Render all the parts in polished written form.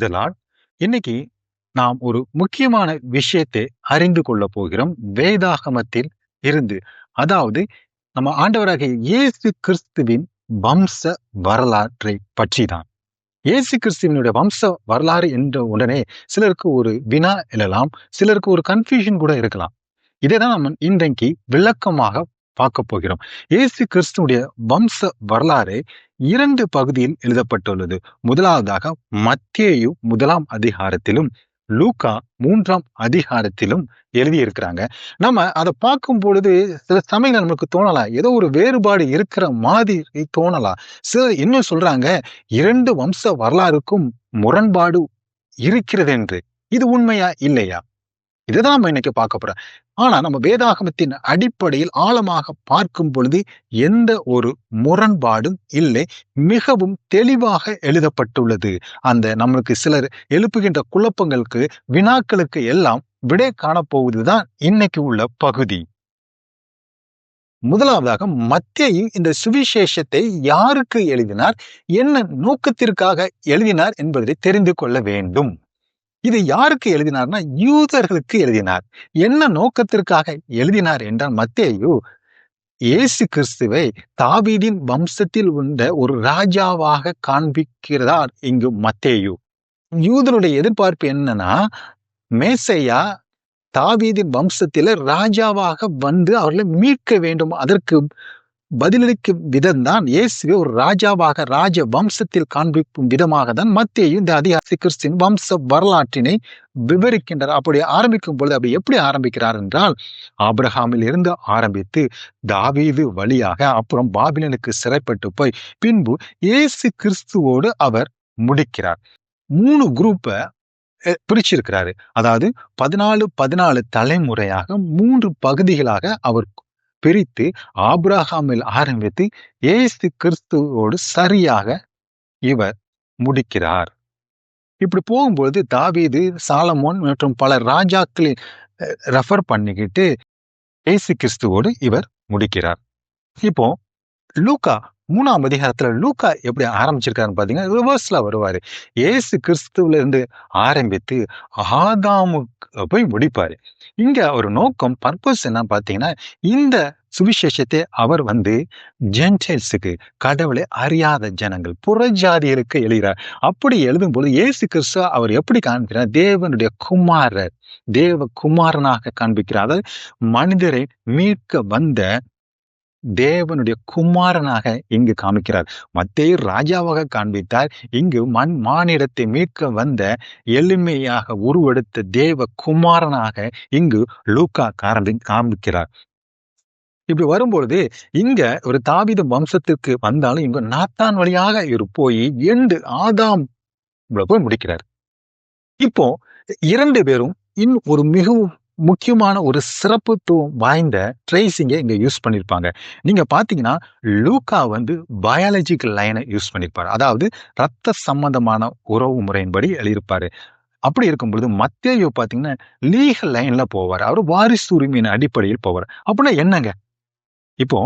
the Lord. இன்னைக்கு நாம் ஒரு முக்கியமான விஷயத்தை அறிந்து கொள்ள போகிறோம் வேதாகமத்தில் இருந்து. அதாவது நம்ம ஆண்டவராகிய இயேசு கிறிஸ்துவின் வம்ச வரலாற்றை பற்றி தான். இயேசு கிறிஸ்துவனுடைய வம்ச வரலாறு என்ற உடனே சிலருக்கு ஒரு வினா எழலாம், சிலருக்கு ஒரு கன்ஃபியூஷன் கூட இருக்கலாம். இதைதான் நம்ம இன்றைக்கு விளக்கமாக பார்க்க போகிறோம். இயேசு கிறிஸ்துடைய வம்ச வரலாறு 2 பகுதியில் எழுதப்பட்டுள்ளது. முதலாவதாக மத்தேயு 1ஆம் அதிகாரத்திலும் லூக்கா 3ஆம் அதிகாரத்திலும் எழுதியிருக்கிறாங்க. நம்ம அதை பார்க்கும் பொழுது சில சமயங்கள் நமக்கு தோணலாம், ஏதோ ஒரு வேறுபாடு இருக்கிற மாதிரி தோணலாம். சிலர் இன்னும் சொல்றாங்க 2 வம்ச வரலாறுக்கும் முரண்பாடு இருக்கிறது என்று. இது உண்மையா இல்லையா? இதுதான் நம்ம இன்னைக்கு பார்க்க போறோம். ஆனா நம்ம வேதாகமத்தின் அடிப்படையில் ஆழமாக பார்க்கும் பொழுது எந்த ஒரு முரண்பாடும் இல்லை, மிகவும் தெளிவாக எழுதப்பட்டுள்ளது. அந்த நம்மளுக்கு சிலர் எழுப்புகின்ற குழப்பங்களுக்கு, வினாக்களுக்கு எல்லாம் விடை காணப்போவதுதான் இன்னைக்கு உள்ள பகுதி. முதலாவதாக மத்தேயு இந்த சுவிசேஷத்தை யாருக்கு எழுதினார், என்ன நோக்கத்திற்காக எழுதினார் என்பதை தெரிந்து கொள்ள வேண்டும். இது யாருக்கு எழுதினார்னா யூதர்களுக்கு எழுதினார். என்ன நோக்கத்திற்காக எழுதினார் என்றால் மத்தேயு இயேசு கிறிஸ்துவை தாவீதின் வம்சத்தில் உள்ள ஒரு ராஜாவாக காண்பிக்கிறார். இங்கு மத்தேயு யூதருடைய எதிர்பார்ப்பு என்னன்னா, மேசையா தாவீதின் வம்சத்தில ராஜாவாக வந்து அவர்களை மீட்க வேண்டும். அதற்கு பதிலளிக்கும் விதம்தான் இயேசுவை ஒரு ராஜாவாக ராஜ வம்சத்தில் காண்பிக்கும் விதமாக தான் மத்தேயு இந்த அதிகார கிறிஸ்துவின் வம்ச வரலாற்றினை விவரிக்கின்றார். அப்படி ஆரம்பிக்கும் பொழுது அப்படி எப்படி ஆரம்பிக்கிறார் என்றால், ஆபிரகாமில் இருந்து ஆரம்பித்து தாவீது வழியாக அப்புறம் பாபிலோனுக்கு சிறைப்பட்டு போய் பின்பு இயேசு கிறிஸ்துவோடு அவர் முடிக்கிறார். 3 குரூப்பை பிரிச்சிருக்கிறாரு. அதாவது 14 தலைமுறையாக 3 பகுதிகளாக அவர் பிரித்து ஆபிரகாமில் ஆரம்பித்து இயேசு கிறிஸ்துவோடு சரியாக இவர் முடிக்கிறார். இப்படி போகும்போது தாவீது, சாலமோன் மற்றும் பல ராஜாக்களை ரெஃபர் பண்ணிக்கிட்டு இயேசு கிறிஸ்துவோடு இவர் முடிக்கிறார். இப்போ லூக்கா 3ஆம் அதிகாரத்துல லூக்கா எப்படி ஆரம்பிச்சிருக்காருன்னு பாத்தீங்கன்னா ரிவர்ஸ்ல வருவாரு. இயேசு கிறிஸ்துவில இருந்து ஆரம்பித்து ஆதாமுக்கு போய் முடிப்பாரு. இங்க ஒரு நோக்கம், பர்பஸ் என்ன பாத்தீங்கன்னா, இந்த சுவிசேஷத்தை அவர் ஜென்டைல்ஸுக்கு, கடவுளை அறியாத ஜனங்கள், புறஜாதிகளுக்கு எழுதுகிறார். அப்படி எழுதும் பொழுது இயேசு கிறிஸ்து அவர் எப்படி காண்பிக்கிறார், தேவனுடைய குமாரர், தேவ குமாரனாக காண்பிக்கிறார். அதாவது மனிதரை மீட்க வந்த தேவனுடைய குமாரனாக இங்கு காமிக்கிறார். மத்தேயு ராஜாவாக காண்பித்தார். இங்கு மானிடத்தை மீட்க வந்த எளிமையாக உருவெடுத்த தேவ குமாரனாக இங்கு லூக்கா காண்பிக்கிறார். இப்படி வரும்பொழுது இங்க ஒரு தாவீது வம்சத்திற்கு வந்தாலும் இங்க நாத்தான் வழியாக இவர் போய் ஆதாம் போய் முடிக்கிறார். இப்போ 2 பேரும் இன்னும் ஒரு மிகவும் முக்கியமான ஒரு சிறப்புத்துவம் வாய்ந்த ட்ரேசிங்கை இங்க யூஸ் பண்ணிருப்பாங்க. நீங்க பாத்தீங்கன்னா லூக்கா பயாலஜிக்கல் லைனை யூஸ் பண்ணிருப்பாரு. அதாவது ரத்த சம்பந்தமான உறவு முறையின்படி எழுதியிருப்பாரு. அப்படி இருக்கும் பொழுது மத்தேயு பாத்தீங்கன்னா லீகல் லைன்ல போவார். அவர் வாரிசு உரிமையின் அடிப்படையில் போவார். அப்படின்னா என்னங்க, இப்போ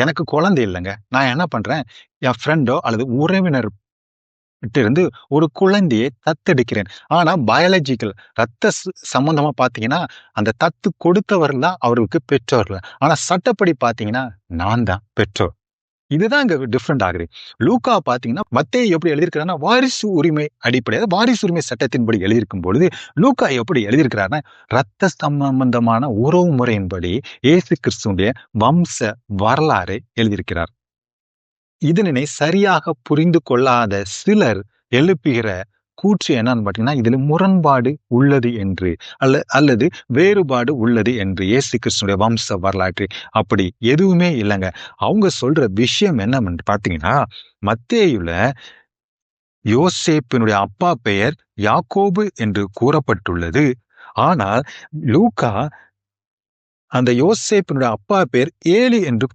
எனக்கு குழந்தை இல்லைங்க, நான் என்ன பண்றேன், என் ஃப்ரெண்டோ அல்லது உறவினர் இருந்து ஒரு குழந்தையை தத்தெடுக்கிறேன். ஆனா பயாலஜிக்கல் ரத்த சம்பந்தமா பாத்தீங்கன்னா அந்த தத்து கொடுத்தவர்கள் தான் அவர்களுக்கு பெற்றோர்கள். ஆனா சட்டப்படி பாத்தீங்கன்னா நான் தான் பெற்றோர். இதுதான் இங்க டிஃப்ரெண்ட் ஆகுது. லூக்கா பாத்தீங்கன்னா மத்தேயு எப்படி எழுதியிருக்கிறாருன்னா வாரிசு உரிமை அடிப்படையாக வாரிசு உரிமை சட்டத்தின்படி எழுதியிருக்கும் பொழுது லூக்கா எப்படி எழுதியிருக்கிறாருன்னா ரத்த சம்பந்தமான உறவு முறையின்படி இயேசு கிறிஸ்துடைய வம்ச வரலாறை எழுதியிருக்கிறார். இதனை சரியாக புரிந்து கொள்ளாத சிலர் எழுப்புகிற கூற்று என்னன்னு பாத்தீங்கன்னா, இதுல முரண்பாடு உள்ளது என்று அல்லது வேறுபாடு உள்ளது என்று இயேசு கிறிஸ்துடைய வம்ச வரலாற்று. அப்படி எதுவுமே இல்லைங்க. அவங்க சொல்ற விஷயம் என்னன்னு பாத்தீங்கன்னா, மத்தேயுல யோசேப்பினுடைய அப்பா பெயர் யாக்கோபு என்று கூறப்பட்டுள்ளது. ஆனால் லூக்கா அந்த யோசேப்பினுடைய அப்பா பெயர் ஏலி என்று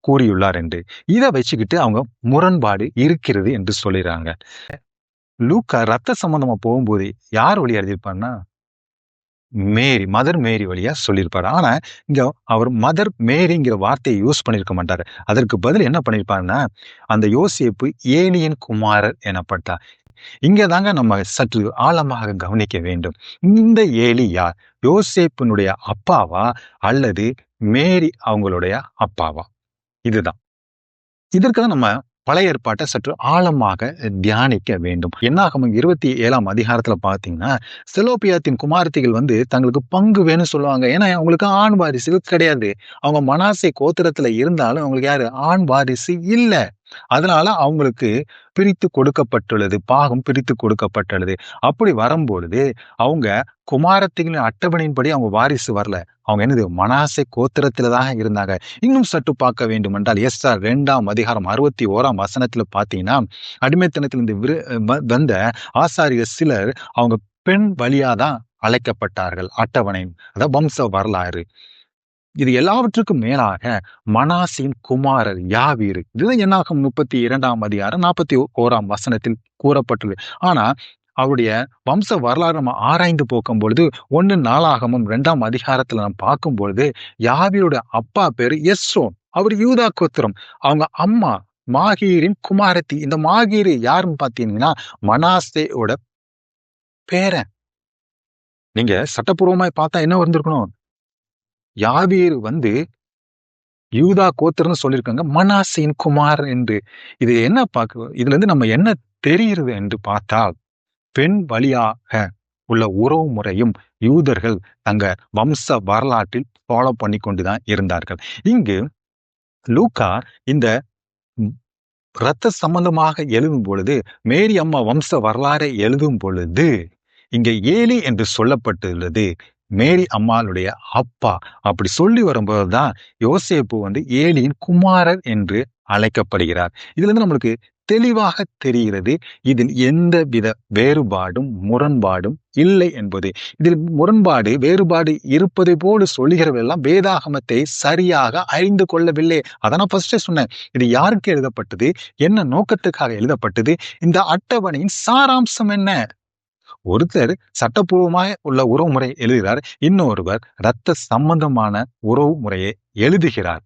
கூறியுள்ளார் என்று. இதை வச்சுக்கிட்டு அவங்க முரண்பாடு இருக்கிறது என்று சொல்லிடுறாங்க. லூக்கா ரத்த சம்பந்தமா போகும்போது யார் வழியா எழுதியிருப்பாருன்னா மதர் மேரி வழியா சொல்லியிருப்பாரு. ஆனா இங்க அவர் மதர் மேரிங்கிற வார்த்தையை யூஸ் பண்ணிருக்க மாட்டாரு. அதற்கு பதில் என்ன பண்ணிருப்பாருன்னா, அந்த யோசேப்பு ஏலியின் குமாரர் எனப்பட்டார். இங்க தாங்க நம்ம சற்று ஆழமாக கவனிக்க வேண்டும். இந்த ஏலி யார்? யோசேப்பினுடைய அப்பாவா அல்லது மேரி அவங்களுடைய அப்பாவா? இதுதான். இதற்கு தான் நம்ம பழைய ஏற்பாட்டை சற்று ஆழமாக தியானிக்க வேண்டும். என்னாகமம் 27ஆம் அதிகாரத்துல பார்த்தீங்கன்னா, செலோப்பியாத்தின் குமாரத்திகள் தங்களுக்கு பங்கு வேணும்னு சொல்லுவாங்க. ஏன்னா, அவங்களுக்கு ஆண் வாரிசுகள் கிடையாது. அவங்க மனாசே கோத்திரத்துல இருந்தாலும் அவங்களுக்கு யாரு? ஆண் வாரிசு இல்ல. அதனால அவங்களுக்கு பிரித்து கொடுக்கப்பட்டுள்ளது. பாகம் பிரித்து கொடுக்கப்பட்டுள்ளது. அப்படி வரும்பொழுது, அவங்க குமாரத்திகளின் அட்டவணையின்படி அவங்க வாரிசு வரல. அவங்க என்னது? மனாசே கோத்திரத்தில தான் இருந்தாங்க. இன்னும் சற்று பார்க்க வேண்டுமென்றால், எஸ்றா 2ஆம் அதிகாரம் 61ஆம் வசனத்தில பார்த்தீங்கன்னா, அடிமைத்தனத்திலிருந்து வந்த ஆசாரியர் சிலர் அவங்க பெண் வழியா தான் அழைக்கப்பட்டார்கள். அட்டவணை, அதாவது வம்ச வரலாறு. இது எல்லாவற்றுக்கும் மேலாக மனாசின் குமாரர் யாவீரு. இதுதான் என்னாகும் 32ஆம் அதிகாரம் 41ஆம் வசனத்தில் கூறப்பட்டுள்ளது. ஆனா அவருடைய வம்ச வரலாறு நம்ம ஆராய்ந்து போக்கும் பொழுது 1 நாளாகமும் 2ஆம் அதிகாரத்துல நம்ம பார்க்கும் பொழுது யாவீருடைய அப்பா பேரு எஸ்ரோன். அவர் யூதா கோத்திரம். அவங்க அம்மா மாகீரின் குமாரத்தி. இந்த மாகீரு யாருன்னு பாத்தீங்கன்னா மனாசேயோட பேரன். நீங்க சட்டப்பூர்வமாய் பார்த்தா என்ன வந்திருக்கணும்? யாவீர் யூதா கோத்திரம்னு சொல்லியிருக்காங்க. மனாசேயின் குமார் என்று. இது என்ன இதுல இருந்து நம்ம என்ன தெரிகிறது என்று பார்த்தால், பெண் வழியாக உள்ள உறவு முறையும் யூதர்கள் தங்க வம்ச வரலாற்றில் ஃபாலோ பண்ணி கொண்டுதான் இருந்தார்கள். இங்கு லூக்கா இந்த இரத்த சம்பந்தமாக எழுதும் பொழுது, மேரி அம்மா வம்ச வரலாறை எழுதும் பொழுது, இங்க ஏலி என்று சொல்லப்பட்டுள்ளது மேரி அம்மாளுடைய அப்பா. அப்படி சொல்லி வரும்போதுதான் யோசேப்பு ஏலியின் குமாரர் என்று அழைக்கப்படுகிறார். இதுல இருந்து நம்மளுக்கு தெளிவாக தெரிகிறது, இதில் எந்த வித வேறுபாடும் முரண்பாடும் இல்லை என்பது. இதில் முரண்பாடு வேறுபாடு இருப்பதை போல சொல்லுகிறவெல்லாம் வேதாகமத்தை சரியாக அறிந்து கொள்ளவில்லை. அதான் ஃபர்ஸ்டே சொன்னேன், இது யாருக்கு எழுதப்பட்டது, என்ன நோக்கத்துக்காக எழுதப்பட்டது, இந்த அட்டவணையின் சாராம்சம் என்ன? ஒருத்தர் சட்டப்பூர்வமாக உள்ள உறவு முறை எழுதுகிறார், இன்னொருவர் இரத்த சம்பந்தமான உறவு முறையை எழுதுகிறார்.